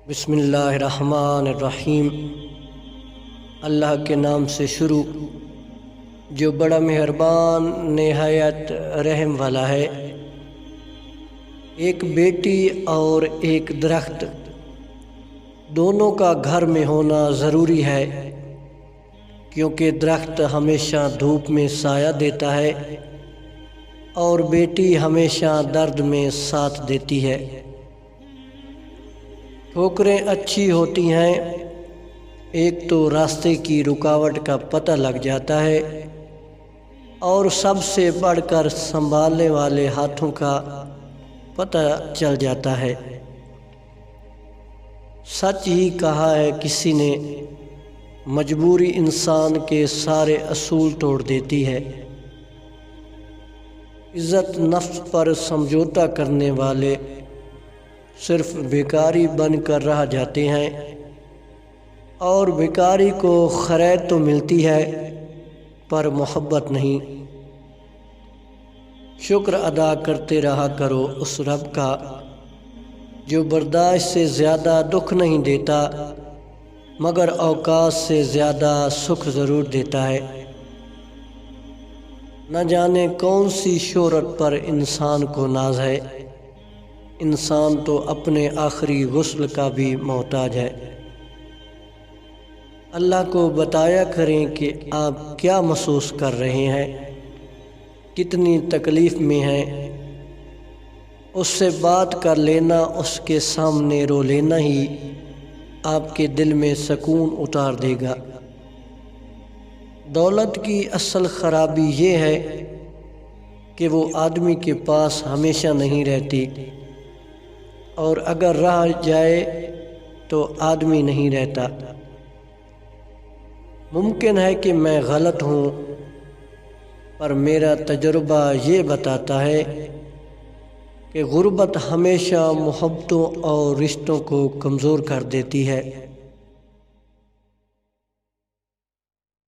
بسم اللہ الرحمن الرحیم۔ اللہ کے نام سے شروع جو بڑا مہربان نہایت رحم والا ہے۔ ایک بیٹی اور ایک درخت دونوں کا گھر میں ہونا ضروری ہے، کیونکہ درخت ہمیشہ دھوپ میں سایہ دیتا ہے اور بیٹی ہمیشہ درد میں ساتھ دیتی ہے۔ ٹھوکریں اچھی ہوتی ہیں، ایک تو راستے کی رکاوٹ کا پتہ لگ جاتا ہے اور سب سے بڑھ کر سنبھالنے والے ہاتھوں کا پتہ چل جاتا ہے۔ سچ ہی کہا ہے کسی نے، مجبوری انسان کے سارے اصول توڑ دیتی ہے۔ عزت نفس پر سمجھوتا کرنے والے صرف بھکاری بن کر رہ جاتے ہیں، اور بھکاری کو خیر تو ملتی ہے پر محبت نہیں۔ شکر ادا کرتے رہا کرو اس رب کا جو برداشت سے زیادہ دکھ نہیں دیتا، مگر اوقات سے زیادہ سکھ ضرور دیتا ہے۔ نہ جانے کون سی شہرت پر انسان کو ناز ہے، انسان تو اپنے آخری غسل کا بھی محتاج ہے۔ اللہ کو بتایا کریں کہ آپ کیا محسوس کر رہے ہیں، کتنی تکلیف میں ہیں۔ اس سے بات کر لینا، اس کے سامنے رو لینا ہی آپ کے دل میں سکون اتار دے گا۔ دولت کی اصل خرابی یہ ہے کہ وہ آدمی کے پاس ہمیشہ نہیں رہتی، اور اگر رہ جائے تو آدمی نہیں رہتا۔ ممکن ہے کہ میں غلط ہوں، پر میرا تجربہ یہ بتاتا ہے کہ غربت ہمیشہ محبتوں اور رشتوں کو کمزور کر دیتی ہے۔